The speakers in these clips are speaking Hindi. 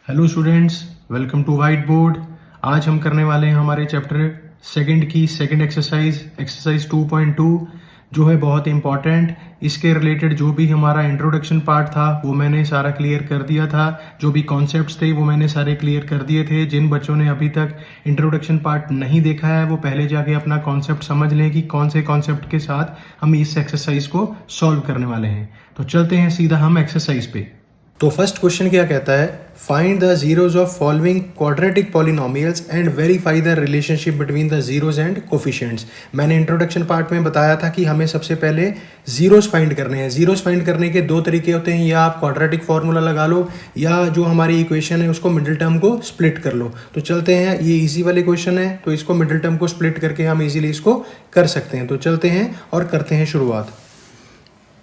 Hello students, welcome to white board. आज हम करने वाले हैं हमारे चैप्टर सेकंड की सेकंड एक्सरसाइज 2.2 जो है बहुत इंपॉर्टेंट। इसके रिलेटेड जो भी हमारा इंट्रोडक्शन पार्ट था वो मैंने सारा क्लियर कर दिया था। जो भी कॉन्सेप्ट्स थे वो मैंने सारे क्लियर कर दिए थे। जिन बच्चों ने अभी तक इंट्रोडक्शन पार्ट नहीं देखा है वो पहले जाके अपना कॉन्सेप्ट समझ लें कि कौन से कॉन्सेप्ट के साथ हम इस एक्सरसाइज को सॉल्व करने वाले हैं। तो चलते हैं सीधा हम एक्सरसाइज पे। तो फर्स्ट क्वेश्चन क्या कहता है, find the zeros of following quadratic polynomials and verify the relationship between the zeros and coefficients. मैंने इंट्रोडक्शन पार्ट में बताया था कि हमें सबसे पहले जीरोज फाइंड करने हैं। जीरोज फाइंड करने के दो तरीके होते हैं, या आप क्वाड्रेटिक फॉर्मूला लगा लो या जो हमारी इक्वेशन है उसको मिडिल टर्म को स्प्लिट कर लो। तो चलते हैं, ये इजी वाले क्वेश्चन है तो इसको मिडिल टर्म को स्प्लिट करके हम इजीली इसको कर सकते हैं। तो चलते हैं और करते हैं शुरुआत।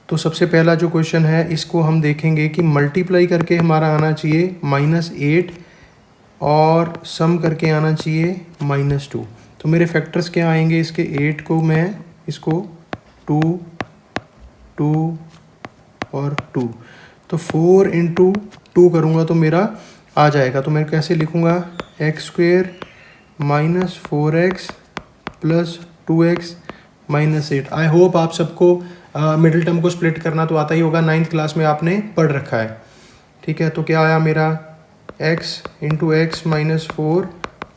तो सबसे पहला जो क्वेश्चन है इसको हम देखेंगे कि मल्टीप्लाई करके हमारा आना चाहिए -8 और सम करके आना चाहिए -2। तो मेरे फैक्टर्स क्या आएंगे इसके, 8 को मैं इसको 2 2 और 2, तो 4 × 2 करूँगा तो मेरा आ जाएगा। तो मैं कैसे लिखूँगा, x² - 4x + 2x - 8। I hope आप सबको मिडिल टर्म को स्प्लिट करना तो आता ही होगा, 9th क्लास में आपने पढ़ रखा है। ठीक है, तो क्या आया मेरा, x × x - 4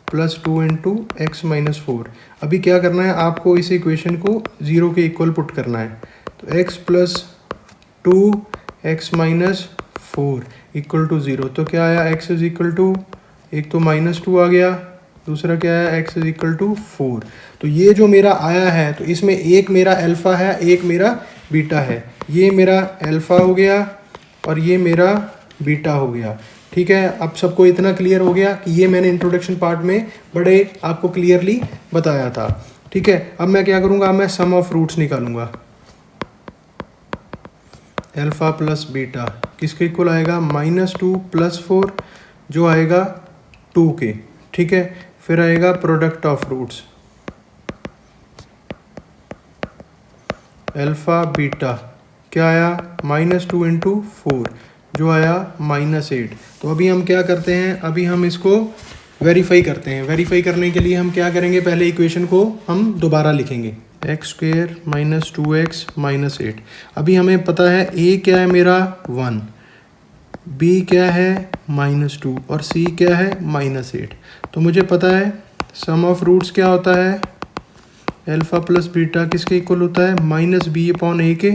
+ 2 × x - 4। अभी क्या करना है आपको, इस इक्वेशन को 0 के इक्वल पुट करना है। तो x + 2x - 4 = 0। तो क्या आया, x = एक तो -2 आ गया, दूसरा क्या है, x = 4। तो ये जो मेरा आया है तो इसमें एक मेरा अल्फ़ा है, एक मेरा बीटा है। ये मेरा अल्फ़ा हो गया और ये मेरा बीटा हो गया। ठीक है, अब सबको इतना क्लियर हो गया कि ये मैंने इंट्रोडक्शन पार्ट में बड़े आपको क्लियरली बताया था। ठीक है, अब मैं क्या करूँगा, मैं सम ऑफ रूट्स निकालूंगा। अल्फ़ा प्लस बीटा किसके इक्वल आएगा, -2 + 4 जो आएगा 2 के। ठीक है, फिर आएगा product of roots, alpha beta क्या आया, -2 × 4 जो आया -8। तो अभी हम क्या करते हैं, अभी हम इसको वेरीफाई करते हैं। वेरीफाई करने के लिए हम क्या करेंगे, पहले इक्वेशन को हम दोबारा लिखेंगे, x² - 2x - 8। अभी हमें पता है a क्या है मेरा 1, b क्या है -2 और c क्या है -8। तो मुझे पता है सम ऑफ रूट्स क्या होता है, अल्फ़ा प्लस बीटा किसके इक्वल होता है, -b/a के।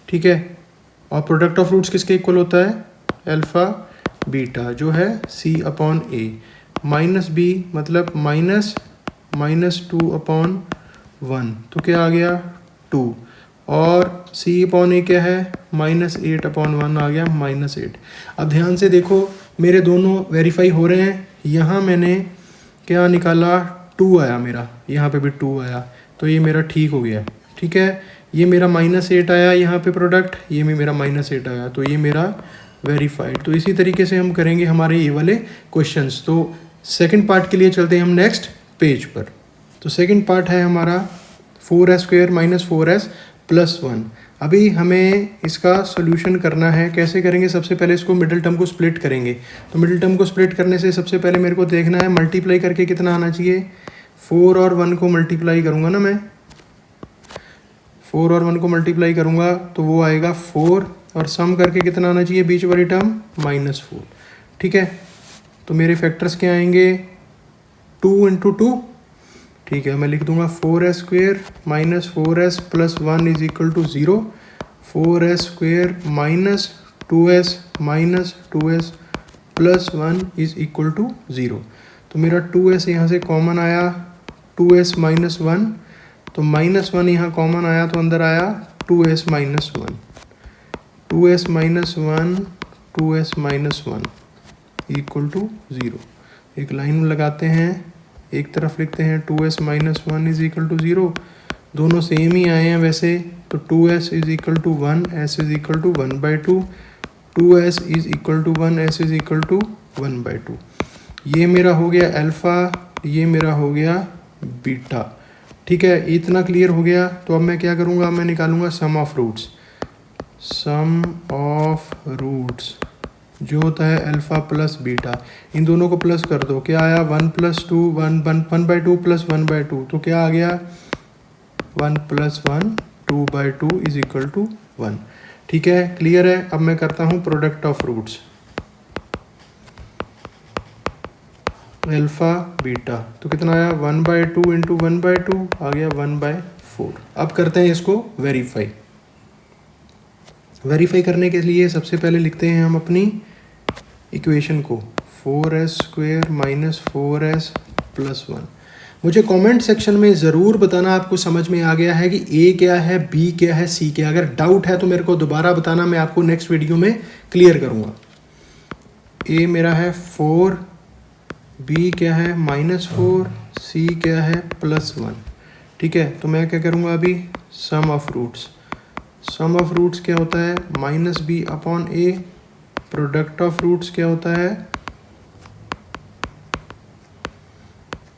ठीक है, और प्रोडक्ट ऑफ रूट्स किसके इक्वल होता है, अल्फ़ा बीटा जो है c/a। -b मतलब -2/1, तो क्या आ गया 2, और c/a क्या है, -8/1 आ गया -8। अब ध्यान से देखो, मेरे दोनों वेरीफाई हो रहे हैं। यहाँ मैंने क्या निकाला, 2 आया मेरा, यहाँ पे भी 2 आया, तो ये मेरा ठीक हो गया। ठीक है, ये मेरा -8 आया यहाँ पे प्रोडक्ट, ये भी मेरा -8 आया, तो ये मेरा वेरीफाइड। तो इसी तरीके से हम करेंगे हमारे ये वाले क्वेश्चंस। तो सेकंड पार्ट के लिए चलते हैं हम नेक्स्ट पेज पर। तो सेकंड पार्ट है हमारा 4s² - 4s + 1। अभी हमें इसका सोल्यूशन करना है। कैसे करेंगे, सबसे पहले इसको मिडिल टर्म को स्प्लिट करेंगे। तो मिडिल टर्म को स्प्लिट करने से सबसे पहले मेरे को देखना है मल्टीप्लाई करके कितना आना चाहिए। 4 और 1 को मल्टीप्लाई करूँगा ना, मैं 4 और 1 को मल्टीप्लाई करूँगा तो वो आएगा 4, और सम करके कितना आना चाहिए, बीच वाली टर्म -4। ठीक है, तो मेरे फैक्टर्स क्या आएंगे, 2 × 2। ठीक है, मैं लिख दूंगा 4s² - 4s + 1 = 0, 4s² - 2s - 2s + 1 = 0। तो मेरा 2s यहाँ से कॉमन आया, 2s - 1, तो -1 यहाँ कॉमन आया तो अंदर आया 2s - 1, 2s - 1 2s - 1 = 0। एक लाइन लगाते हैं, एक तरफ लिखते हैं 2s - 1 = 0। दोनों सेम ही आए हैं वैसे, तो 2s = 1, s = 1/2, 2s = 1, s = 1/2। ये मेरा हो गया अल्फ़ा, ये मेरा हो गया बीटा। ठीक है, इतना क्लियर हो गया। तो अब मैं क्या करूँगा, मैं निकालूंगा some of roots. Some of roots जो होता है अल्फ़ा प्लस बीटा, इन दोनों को प्लस कर दो, क्या आया 1 + 2 1/2 + 1/2, तो क्या आ गया 1 + 1 2/2 = 1। ठीक है, क्लियर है। अब मैं करता हूँ product of roots, alpha beta, तो कितना आया 1/2 × 1/2 आ गया 1/4। अब करते हैं इसको वेरीफाई। वेरीफाई करने के लिए सबसे पहले लिखते हैं हम अपनी इक्वेशन को, 4s² - 4s + 1। मुझे कमेंट सेक्शन में ज़रूर बताना आपको समझ में आ गया है कि a क्या है, b क्या है, c क्या है। अगर डाउट है तो मेरे को दोबारा बताना, मैं आपको नेक्स्ट वीडियो में क्लियर करूँगा। a मेरा है 4, b क्या है -4, c क्या है +1। ठीक है, तो मैं क्या करूँगा अभी, sum of roots. Some of roots क्या होता है -b/a, प्रोडक्ट ऑफ रूट्स क्या होता है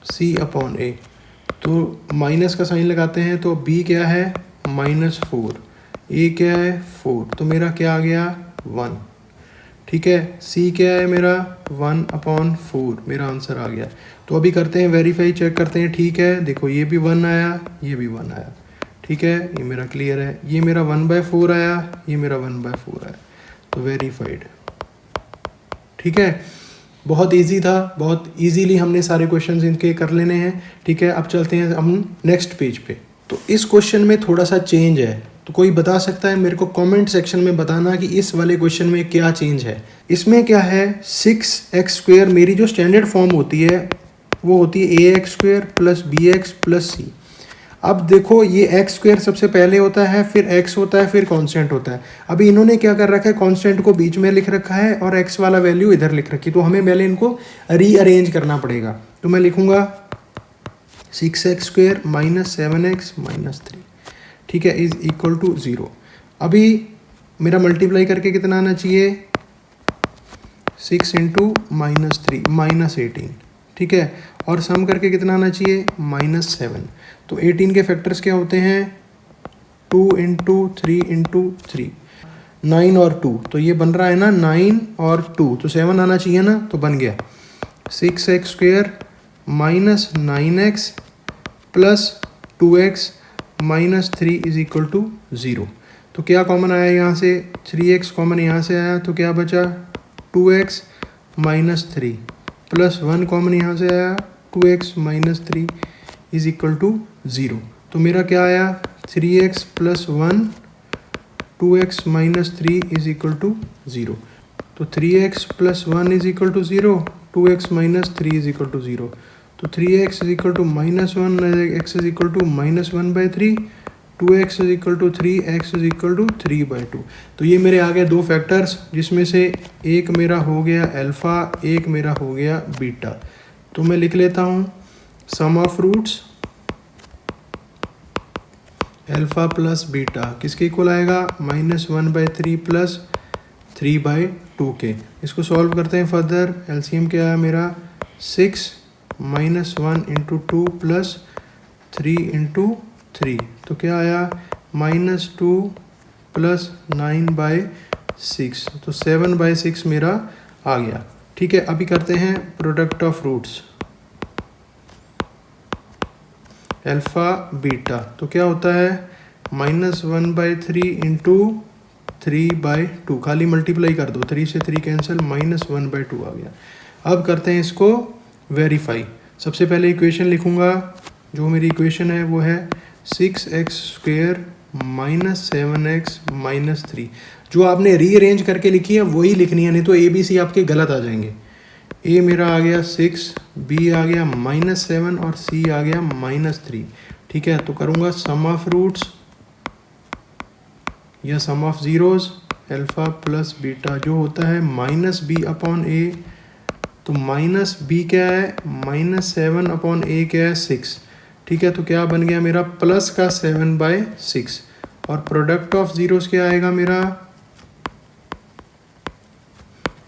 c/a। तो माइनस का साइन लगाते हैं, तो b क्या है -4, a क्या है 4, तो मेरा क्या आ गया 1। ठीक है, c क्या है मेरा 1/4, मेरा आंसर आ गया। तो अभी करते हैं वेरीफाई, चेक करते हैं। ठीक है, देखो ये भी 1 आया, ये भी 1 आया। ठीक है, ये मेरा क्लियर है। ये मेरा 1/4 आया, ये मेरा 1/4 आया, तो वेरीफाइड। ठीक है, बहुत इजी था, बहुत इजीली हमने सारे क्वेश्चंस इनके कर लेने हैं। ठीक है, अब चलते हैं हम नेक्स्ट पेज पे। तो इस क्वेश्चन में थोड़ा सा चेंज है, तो कोई बता सकता है मेरे को कमेंट सेक्शन में बताना कि इस वाले क्वेश्चन में क्या चेंज है। इसमें क्या है 6x², मेरी जो स्टैंडर्ड फॉर्म होती है वो होती है ax² + bx + c। अब देखो ये x² सबसे पहले होता है, फिर x होता है, फिर कांस्टेंट होता है। अभी इन्होंने क्या कर रखा है, कांस्टेंट को बीच में लिख रखा है और x वाला वैल्यू इधर लिख रखी है, तो हमें पहले इनको रीअरेंज करना पड़ेगा। तो मैं लिखूंगा 6x² - 7x - 3, ठीक है, = 0। अभी मेरा मल्टीप्लाई करके कितना आना चाहिए 6 × -3 -18। ठीक है, और सम करके कितना आना चाहिए -7। तो 18 के फैक्टर्स क्या होते हैं 2 × 3 × 3, 9 और 2, तो ये बन रहा है ना 9 और 2, तो 7 आना चाहिए ना, तो बन गया 6x² - 9x + 2x - 3 = 0। तो क्या कॉमन आया यहाँ से, 3x कॉमन यहाँ से आया, तो क्या बचा 2x - 3 + 1 कॉमन यहाँ से आया, 2x - 3 = 0। तो मेरा क्या आया 3x + 1 2x - 3 = 0। तो 3x + 1 = 0, 2x - 3 = 0। तो 3x = -1, x = -1/3, 2x = 3, x = 3/2। तो ये मेरे आ गए दो फैक्टर्स, जिसमें से एक मेरा हो गया अल्फ़ा, एक मेरा हो गया बीटा। तो मैं लिख लेता हूँ sum of roots alpha plus beta किसके इक्वल आएगा -1/3 + 3/2 के। इसको सॉल्व करते हैं फर्दर। एलसीएम क्या है मेरा 6 - 1 × 2 + 3 × 3, तो क्या आया -2 + 9/6, तो 7/6 मेरा आ गया। ठीक है, अभी करते हैं product of roots alpha beta. तो क्या होता है -1/3 × 3/2, खाली मल्टीप्लाई कर दो, 3 से 3 कैंसिल, -1/2 आ गया। अब करते हैं इसको वेरीफाई। सबसे पहले इक्वेशन लिखूंगा, जो मेरी इक्वेशन है वो है 6x² - 7x - 3। जो आपने रीअरेंज करके लिखी है वही लिखनी है, नहीं तो ए बी सी आपके गलत आ जाएंगे। ए मेरा आ गया 6, बी आ गया -7 और सी आ गया -3। ठीक है, तो करूँगा सम ऑफ रूट्स या sum of zeros alpha plus beta, जो होता है -b/a। तो -b क्या है -7/a क्या है 6। ठीक है, तो क्या बन गया मेरा प्लस का 7/6, और प्रोडक्ट ऑफ ज़ीरोज़ क्या आएगा मेरा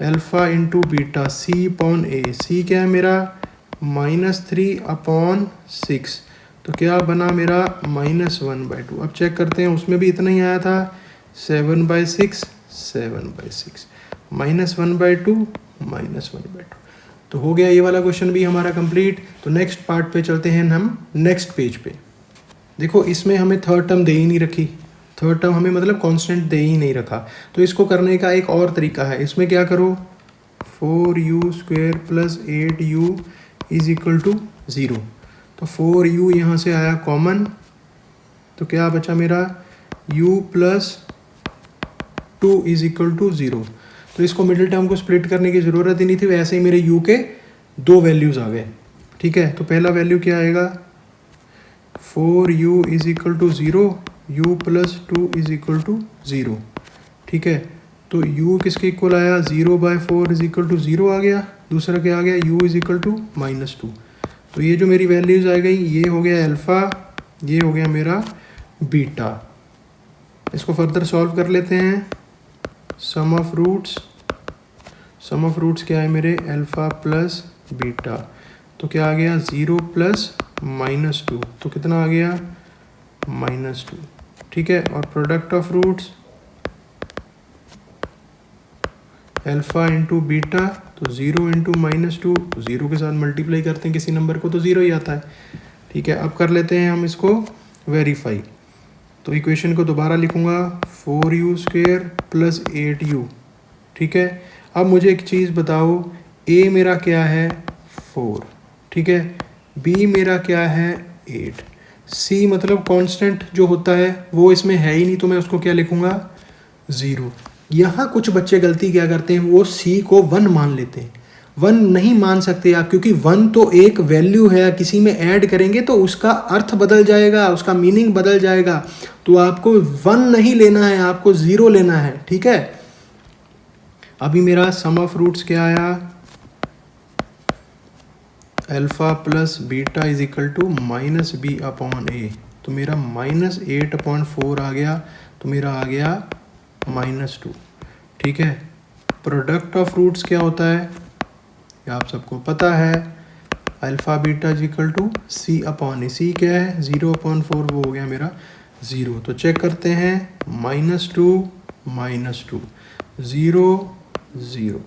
अल्फ़ा × बीटा c/a। c क्या है मेरा -3/6, तो क्या बना मेरा -1/2। अब चेक करते हैं, उसमें भी इतना ही आया था 7/6 7/6। -1/2 -1/2। तो हो गया ये वाला क्वेश्चन भी हमारा कंप्लीट। तो नेक्स्ट पार्ट पे चलते हैं हम नेक्स्ट पेज पे। देखो इसमें हमें थर्ड टर्म दे ही नहीं रखी, थर्ड टर्म हमें मतलब कांस्टेंट दे ही नहीं रखा। तो इसको करने का एक और तरीका है। इसमें क्या करो, 4u² + 8u = 0। तो 4u यहाँ से आया कॉमन, तो क्या बचा मेरा u + 2 = 0। तो इसको मिडिल टर्म को स्प्लिट करने की ज़रूरत ही नहीं थी, वैसे ही मेरे u के दो वैल्यूज़ आ गए। ठीक है, तो पहला वैल्यू क्या आएगा, 4u = 0, u + 2 = 0। ठीक है, तो u किसके इक्वल आया, 0/4 = 0 आ गया। दूसरा क्या आ गया, u = -2। तो ये जो मेरी वैल्यूज़ आ गई, ये हो गया अल्फ़ा, ये हो गया मेरा बीटा। इसको फर्दर सॉल्व कर लेते हैं। सम ऑफ रूट्स क्या है मेरे, अल्फ़ा प्लस बीटा। तो क्या आ गया, 0 + -2, तो कितना आ गया, -2। ठीक है, और product of roots alpha into beta, तो 0 × -2, तो 0 के साथ मल्टीप्लाई करते हैं किसी नंबर को तो 0 ही आता है। ठीक है, अब कर लेते हैं हम इसको वेरीफाई। तो इक्वेशन को दोबारा लिखूंगा, 4u² + 8u। ठीक है, अब मुझे एक चीज़ बताओ, a मेरा क्या है, 4। ठीक है, b मेरा क्या है, 8। c मतलब कांस्टेंट जो होता है वो इसमें है ही नहीं, तो मैं उसको क्या लिखूंगा, 0। यहाँ कुछ बच्चे गलती क्या करते हैं, वो c को 1 मान लेते हैं। 1 नहीं मान सकते आप, क्योंकि 1 तो एक वैल्यू है, किसी में ऐड करेंगे तो उसका अर्थ बदल जाएगा, उसका मीनिंग बदल जाएगा। तो आपको 1 नहीं लेना है, आपको 0 लेना है। ठीक है, अभी मेरा सम ऑफ रूट्स क्या आया, अल्फ़ा प्लस बीटा = -b/a। तो मेरा -8/4 आ गया, तो मेरा आ गया -2। ठीक है, प्रोडक्ट ऑफ रूट्स क्या होता है, ये आप सबको पता है, अल्फ़ा बीटा = c/a। c क्या है, 0/4, वो हो गया मेरा 0। तो चेक करते हैं, -2 -2 0 0।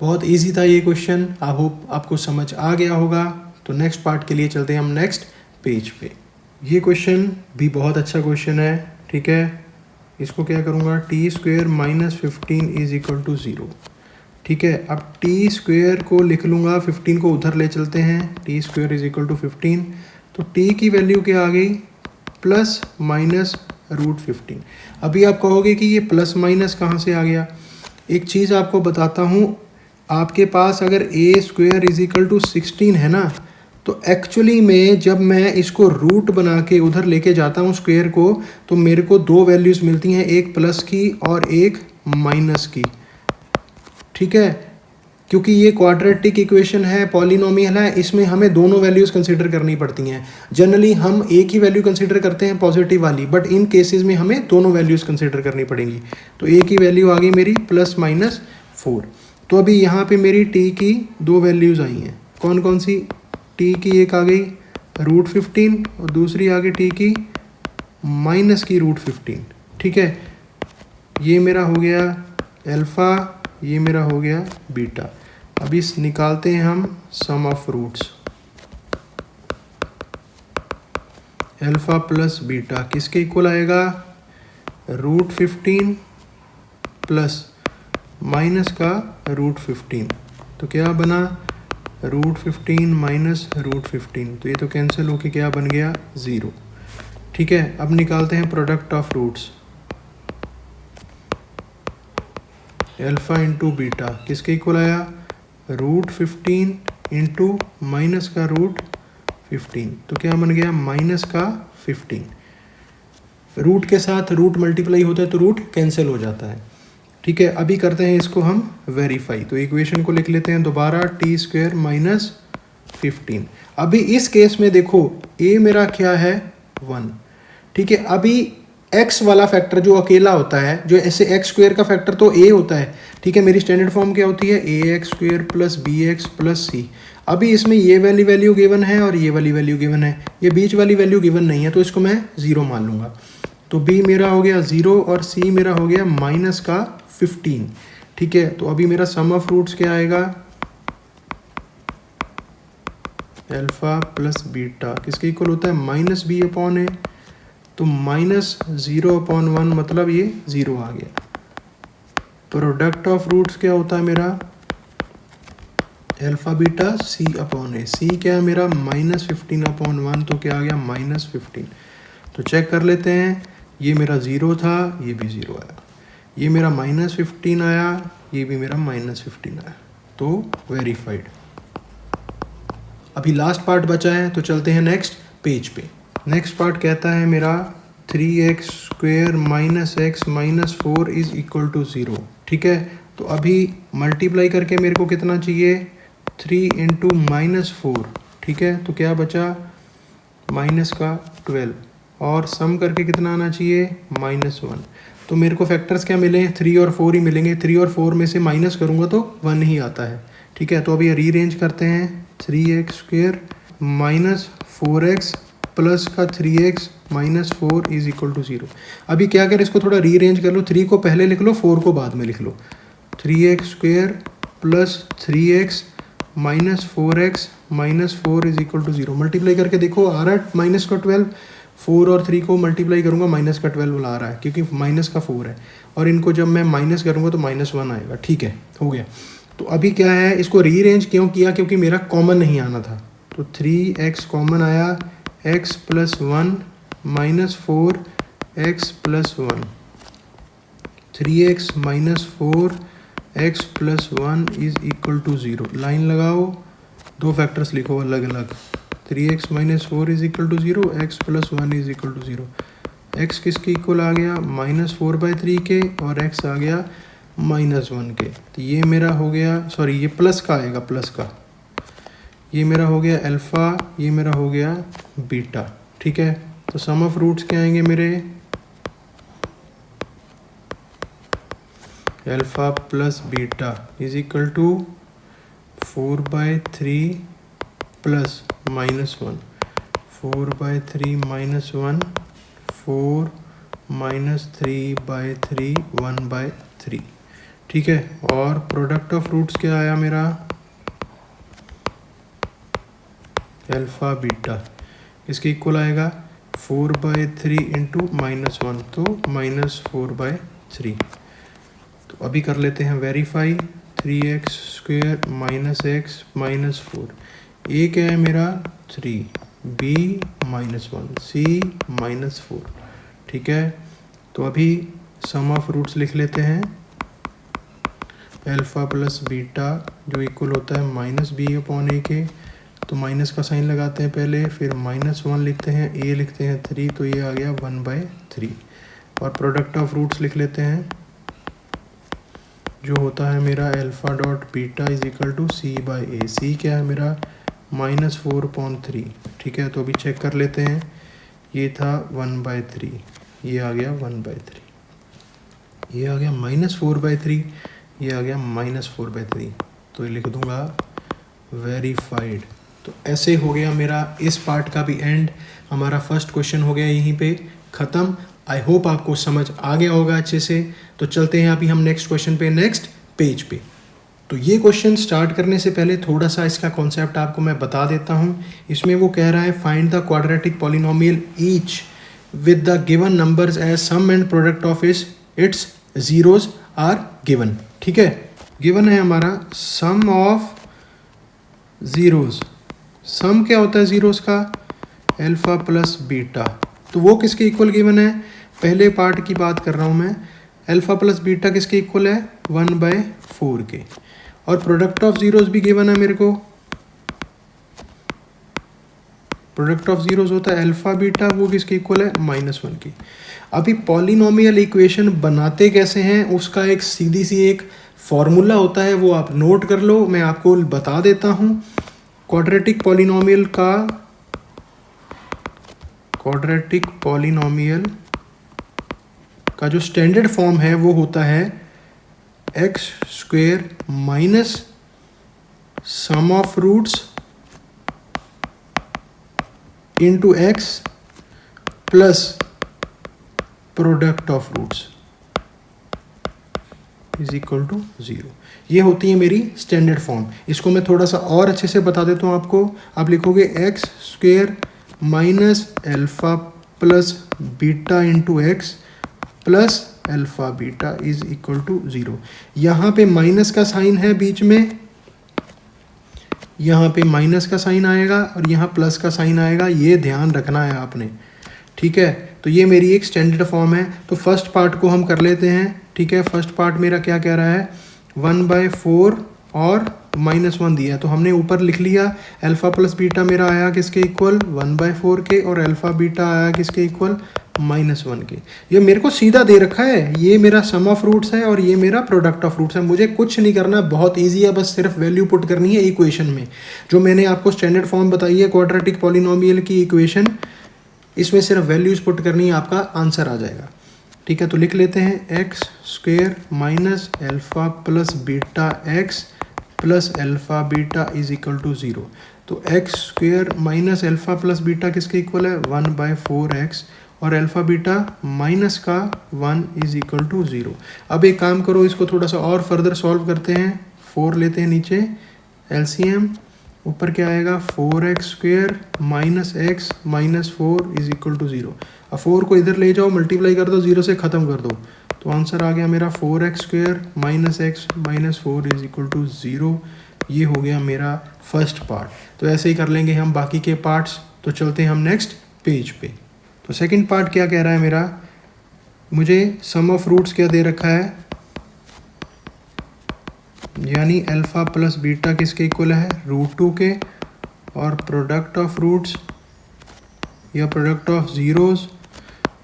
बहुत इजी था ये क्वेश्चन, आई होप आपको समझ आ गया होगा। तो नेक्स्ट पार्ट के लिए चलते हैं हम नेक्स्ट पेज पे। ये क्वेश्चन भी बहुत अच्छा क्वेश्चन है। ठीक है, इसको क्या करूँगा, t² - 15 = 0। ठीक है, अब t² को लिख लूँगा, 15 को उधर ले चलते हैं, t² = 15। तो t की वैल्यू क्या आ गई, ±√15। अभी आप कहोगे कि ये प्लस माइनस कहाँ से आ गया। एक चीज़ आपको बताता हूँ, आपके पास अगर a² = 16 है ना, तो एक्चुअली में जब मैं इसको रूट बना के उधर लेके जाता हूँ स्क्वायर को, तो मेरे को दो वैल्यूज़ मिलती हैं, एक प्लस की और एक माइनस की। ठीक है, क्योंकि ये क्वाड्रेटिक इक्वेशन है, पॉलिनोमियल है, इसमें हमें दोनों वैल्यूज़ कंसीडर करनी पड़ती हैं। जनरली हम एक ही वैल्यू कंसीडर करते हैं, पॉजिटिव वाली, बट इन केसेस में हमें दोनों वैल्यूज़ कंसीडर करनी पड़ेंगी। तो a की वैल्यू आ गई मेरी +-4। तो अभी यहाँ पे मेरी t की दो वैल्यूज़ आई हैं, कौन कौन सी, t की एक आ गई √15 और दूसरी आ गई t की -√15। ठीक है, ये मेरा हो गया अल्फ़ा, ये मेरा हो गया बीटा। अभी निकालते हैं हम sum of roots. Alpha plus beta किसके इक्वल आएगा, √15 प्लस माइनस का √15। तो क्या बना, √15 माइनस √15, तो ये तो कैंसिल होके क्या बन गया, 0। ठीक है, अब निकालते हैं product of roots. Alpha into beta किसके इक्वल आया, √15 इंटू माइनस का √15, तो क्या बन गया, माइनस का 15। रूट के साथ रूट मल्टीप्लाई होता है तो रूट कैंसिल हो जाता है। ठीक है, अभी करते हैं इसको हम वेरीफाई। तो इक्वेशन को लिख लेते हैं दोबारा, t² - 15। अभी इस केस में देखो a मेरा क्या है, 1। ठीक है, अभी x वाला फैक्टर जो अकेला होता है, जो ऐसे x² का फैक्टर तो a होता है। ठीक है, मेरी स्टैंडर्ड फॉर्म क्या होती है, ax² + bx + c। अभी इसमें ये वाली वैल्यू गिवन है और ये वाली वैल्यू गिवन है, ये बीच वाली वैल्यू गिवन नहीं है, तो इसको मैं 0 मान लूँगा। तो b मेरा हो गया 0 और c मेरा हो गया -15। ठीक है, तो अभी मेरा सम ऑफ रूट्स क्या आएगा, अल्फा प्लस बीटा किसके इक्वल होता है, माइनस बी अपॉन ए, तो माइनस 0/1 मतलब ये 0 आ गया। प्रोडक्ट ऑफ रूट्स क्या होता है मेरा, अल्फा बीटा सी अपॉन ए, सी क्या है मेरा -15/1, तो क्या आ गया -15। तो चेक कर लेते हैं, ये मेरा 0 था, ये भी 0 आया, ये मेरा -15 आया, ये भी मेरा -15 आया, तो वेरीफाइड। अभी लास्ट पार्ट बचा है, तो चलते हैं नेक्स्ट पेज पे। नेक्स्ट पार्ट कहता है मेरा 3x² - x - 4 = 0। ठीक है, तो अभी मल्टीप्लाई करके मेरे को कितना चाहिए, 3 × -4। ठीक है, तो क्या बचा -12, और सम करके कितना आना चाहिए, -1। तो मेरे को फैक्टर्स क्या मिले, 3 और 4 ही मिलेंगे। 3 और 4 में से माइनस करूँगा तो 1 ही आता है। ठीक है, तो अभी रीअरेंज करते हैं, 3x² - 4x प्लस का 3x - 4 = 0। अभी क्या कर, इसको थोड़ा रीअरेंज कर लो, 3 को पहले लिख लो, 4 को बाद में लिख लो। 3x² plus 3x - 4x - 4 = 0। Multiply करके देखो, आ रहा है -12। 4 और 3 को मल्टीप्लाई करूँगा, -12 आ रहा है, क्योंकि माइनस का 4 है, और इनको जब मैं माइनस करूँगा तो -1 आएगा। ठीक है, हो गया। तो अभी क्या है, इसको रीअरेंज क्यों किया, क्योंकि मेरा कॉमन नहीं आना था, तो 3x कॉमन आया, x + 1 - 4x + 1, 3x - 4x + 1 = 0। Line लगाओ, दो फैक्टर्स लिखो अलग अलग, 3x - 4 = 0, x + 1 = 0। x किसके इक्वल आ गया, -4/3 के, और x आ गया -1 के। तो ये मेरा हो गया, सॉरी ये प्लस का आएगा, प्लस का, ये मेरा हो गया अल्फ़ा, ये मेरा हो गया बीटा। ठीक है, तो सम ऑफ रूट्स क्या आएंगे मेरे, अल्फ़ा प्लस बीटा = 4/3 प्लस -1, 4/3 - 1, 4 - 3/3, 1/3। ठीक है, और प्रोडक्ट ऑफ रूट्स क्या आया मेरा, अल्फ़ा बीटा इसके इक्वल आएगा 4/3 × -1, तो -4/3। तो अभी कर लेते हैं वेरीफाई, 3x² - x - 4, ए क्या है मेरा 3, b -1, c -4। ठीक है, तो अभी सम ऑफ रूट्स लिख लेते हैं, अल्फ़ा प्लस बीटा जो इक्वल होता है -b/a के, तो माइनस का साइन लगाते हैं पहले, फिर -1 लिखते हैं, a लिखते हैं 3, तो ये आ गया 1/3। और प्रोडक्ट ऑफ रूट्स लिख लेते हैं, जो होता है मेरा alpha dot beta = c/a। c क्या है मेरा -4/3। ठीक है, तो अभी चेक कर लेते हैं, ये था 1/3, ये आ गया 1/3, ये आ गया -4/3, ये आ गया -4/3, तो ये लिख दूंगा वेरीफाइड। तो ऐसे हो गया मेरा इस पार्ट का भी एंड। हमारा फर्स्ट क्वेश्चन हो गया यहीं पे ख़त्म। आई होप आपको समझ आ गया होगा अच्छे से। तो चलते हैं अभी हम नेक्स्ट क्वेश्चन पे, नेक्स्ट पेज पे। तो ये क्वेश्चन स्टार्ट करने से पहले थोड़ा सा इसका कॉन्सेप्ट आपको मैं बता देता हूँ। इसमें वो कह रहा है find the quadratic polynomial each with the given numbers as sum and product of its zeros are given. ठीक है, गिवन है हमारा सम ऑफ जीरोज। सम क्या होता है जीरोज का, अल्फ़ा प्लस बीटा। तो वो किसके इक्वल गिवन है, पहले पार्ट की बात कर रहा हूँ मैं। अल्फ़ा प्लस बीटा किसके इक्वल है, 1/4 के। और प्रोडक्ट ऑफ जीरोज भी गिवन है मेरे को। प्रोडक्ट ऑफ जीरोज होता है अल्फ़ा बीटा, वो किसके इक्वल है, -1 की। अभी पॉलिनोमियल इक्वेशन बनाते कैसे हैं, उसका एक सीधी सी एक फॉर्मूला होता है, वो आप नोट कर लो, मैं आपको बता देता हूँ। क्वाड्रेटिक पॉलिनोमियल का जो स्टैंडर्ड फॉर्म है वो होता है x² minus sum of roots into x plus product of roots. Is equal to 0। ये होती है मेरी स्टैंडर्ड फॉर्म। इसको मैं थोड़ा सा और अच्छे से बता देता हूँ आपको। आप लिखोगे x square minus alpha plus beta into x plus alpha beta is equal to 0। यहाँ पे माइनस का साइन है बीच में, यहाँ पे माइनस का साइन आएगा और यहाँ प्लस का साइन आएगा, ये ध्यान रखना है आपने, ठीक है। तो ये मेरी एक स्टैंडर्ड फॉर्म है। तो फर्स्ट पार्ट को हम कर लेते हैं, ठीक है। फर्स्ट पार्ट मेरा क्या कह रहा है, 1/4 और -1 दिया है, तो हमने ऊपर लिख लिया अल्फ़ा प्लस बीटा मेरा आया किसके इक्वल 1/4 के, और अल्फ़ा बीटा आया किसके इक्वल -1 के। ये मेरे को सीधा दे रखा है, ये मेरा सम ऑफ रूट्स है और ये मेरा प्रोडक्ट ऑफ रूट्स है। मुझे कुछ नहीं करना, बहुत ईजी है, बस सिर्फ वैल्यू पुट करनी है इक्वेशन में। जो मैंने आपको स्टैंडर्ड फॉर्म बताई है क्वाड्रेटिक पॉलिनोमियल की इक्वेशन, इसमें सिर्फ वैल्यूज पुट करनी है, आपका आंसर आ जाएगा, ठीक है। तो लिख लेते हैं x square minus alpha plus beta x plus alpha beta is equal to 0। तो x square minus alpha plus beta किसके इक्वल है 1/4x, और अल्फ़ा बीटा माइनस का 1 इज इक्वल टू 0। अब एक काम करो, इसको थोड़ा सा और फर्दर सॉल्व करते हैं। 4 लेते हैं नीचे, एलसीएम ऊपर क्या आएगा 4x square minus x minus 4 is equal to 0। अब 4 को इधर ले जाओ, मल्टीप्लाई कर दो, 0 से ख़त्म कर दो, तो आंसर आ गया मेरा 4x square minus x minus 4 is equal to 0। ये हो गया मेरा फर्स्ट पार्ट। तो ऐसे ही कर लेंगे हम बाकी के पार्ट्स। तो चलते हैं हम नेक्स्ट पेज पे। तो सेकंड पार्ट क्या कह रहा है मेरा, मुझे सम ऑफ रूट्स क्या दे रखा है, यानी अल्फ़ा प्लस बीटा किसके इक्वल है √2 के, और प्रोडक्ट ऑफ रूट्स या product of zeros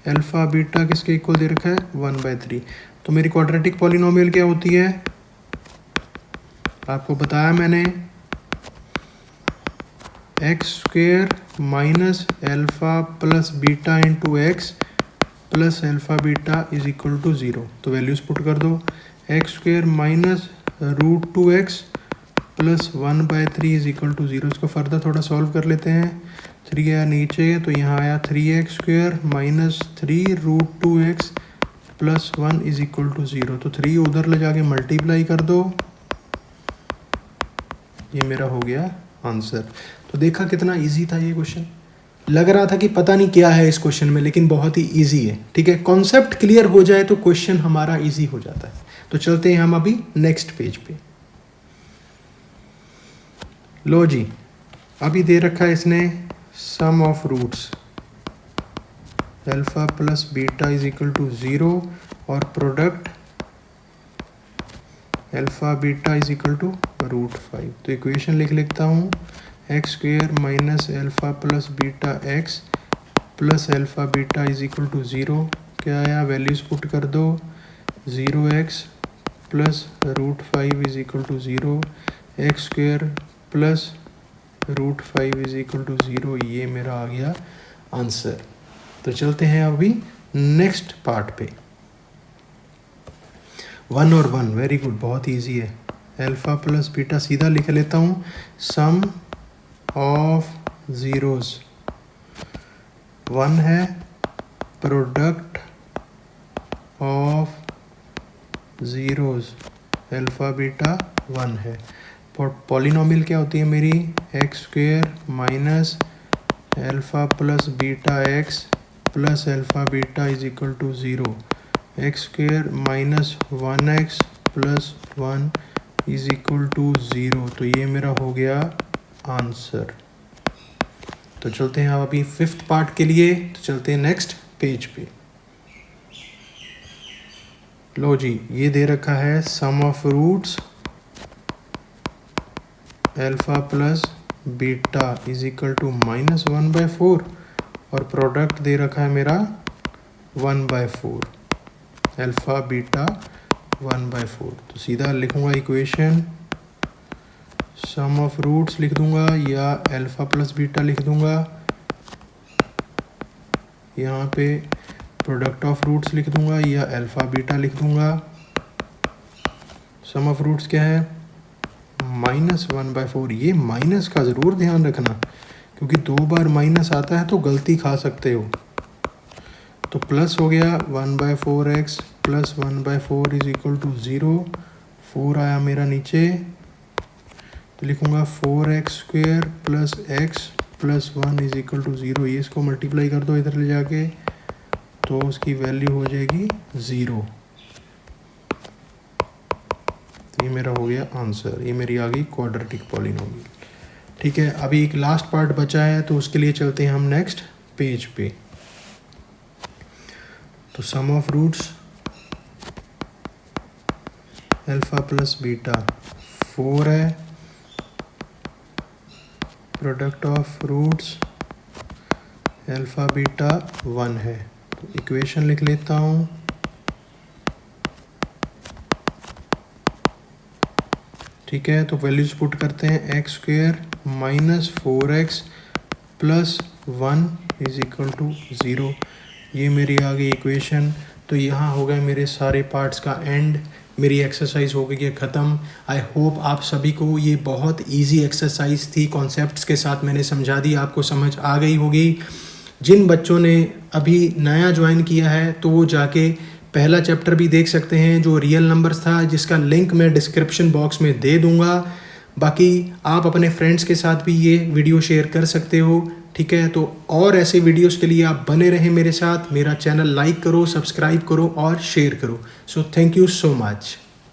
alpha beta किसके इक्वल दे रखा है 1/3। तो मेरी क्वाड्रेटिक पॉलिनोमियल क्या होती है, आपको बताया मैंने, x square minus alpha plus beta into x plus alpha beta is equal to 0। तो वैल्यूज़ पुट कर दो, x square minus √2x plus 1/3 is equal to 0। इसको फर्दर थोड़ा सॉल्व कर लेते हैं। 3 आया नीचे, तो यहाँ आया 3x square minus 3 √2x plus 1 is equal to 0। तो 3 उधर ले जाके मल्टीप्लाई कर दो, ये मेरा हो गया आंसर। तो देखा कितना इजी था ये क्वेश्चन। लग रहा था कि पता नहीं क्या है इस क्वेश्चन में, लेकिन बहुत ही इजी है, ठीक है। कॉन्सेप्ट क्लियर हो जाए तो क्वेश्चन हमारा इजी हो जाता है। तो चलते हैं हम अभी नेक्स्ट पेज पे। लो जी, अभी दे रखा है इसने sum of roots alpha plus beta is equal to 0 और product alpha beta is equal to √5। तो इक्वेशन लिख लेता हूँ, x square minus alpha plus beta x plus alpha beta is equal to 0। क्या आया, वैल्यूज़ पुट कर दो, 0x plus √5 is equal to 0, x square plus √5 is equal to 0। ये मेरा आ गया आंसर। तो चलते हैं अभी नेक्स्ट पार्ट पे। 1 और 1 वेरी गुड, बहुत ईजी है। अल्फ़ा प्लस बीटा सीधा लिख लेता हूँ, सम ऑफ ज़ीरोज़ 1 है, product of zeros alpha beta 1 है। पॉलिनोमियल क्या होती है मेरी, x square minus alpha plus beta x plus alpha beta is equal to 0, x square minus 1x plus 1 is equal to 0। तो ये मेरा हो गया आंसर। तो चलते हैं अभी फिफ्थ पार्ट के लिए। तो चलते हैं नेक्स्ट पेज पे। लो जी, ये दे रखा है sum of roots alpha plus beta is equal to -1/4 और प्रोडक्ट दे रखा है मेरा 1/4, अल्फ़ा बीटा 1/4। तो सीधा लिखूंगा इक्वेशन, सम ऑफ रूट्स लिख दूंगा या अल्फ़ा प्लस बीटा लिख दूंगा, यहाँ पे प्रोडक्ट ऑफ रूट्स लिख दूंगा या अल्फ़ा बीटा लिख दूंगा। सम ऑफ रूट्स क्या है -1/4। ये माइनस का ज़रूर ध्यान रखना, क्योंकि 2 बार माइनस आता है तो गलती खा सकते हो। तो प्लस हो गया 1/4x plus 1/4 is equal to 0। 4 आया मेरा नीचे, तो लिखूँगा 4x² plus x plus 1 is equal to 0। ये इसको मल्टीप्लाई कर दो इधर ले जाके, तो उसकी वैल्यू हो जाएगी 0। तो ये मेरा हो गया आंसर, ये मेरी आ गई क्वाड्रेटिक पॉलिनोमियल। ठीक है, अभी एक लास्ट पार्ट बचा है, तो उसके लिए चलते हैं हम नेक्स्ट पेज पे। तो sum of roots alpha plus beta 4 है, product of roots alpha beta 1 है। तो इक्वेशन लिख लेता हूँ। ठीक है, तो वैल्यूज पुट करते हैं। x² minus 4x plus 1 is equal to 0। ये मेरी आ गई इक्वेशन। तो यहाँ हो गए मेरे सारे पार्ट्स का एंड, मेरी एक्सरसाइज हो गई है ख़त्म। आई होप आप सभी को ये बहुत इजी एक्सरसाइज थी, कॉन्सेप्ट्स के साथ मैंने समझा दी, आपको समझ आ गई होगी। जिन बच्चों ने अभी नया ज्वाइन किया है तो वो जाके पहला चैप्टर भी देख सकते हैं जो रियल नंबर्स था, जिसका लिंक मैं डिस्क्रिप्शन बॉक्स में दे दूंगा। बाकी आप अपने फ्रेंड्स के साथ भी ये वीडियो शेयर कर सकते हो। ठीक है, तो और ऐसे वीडियोस के लिए आप बने रहें मेरे साथ। मेरा चैनल लाइक करो, सब्सक्राइब करो और शेयर करो। So thank you so much.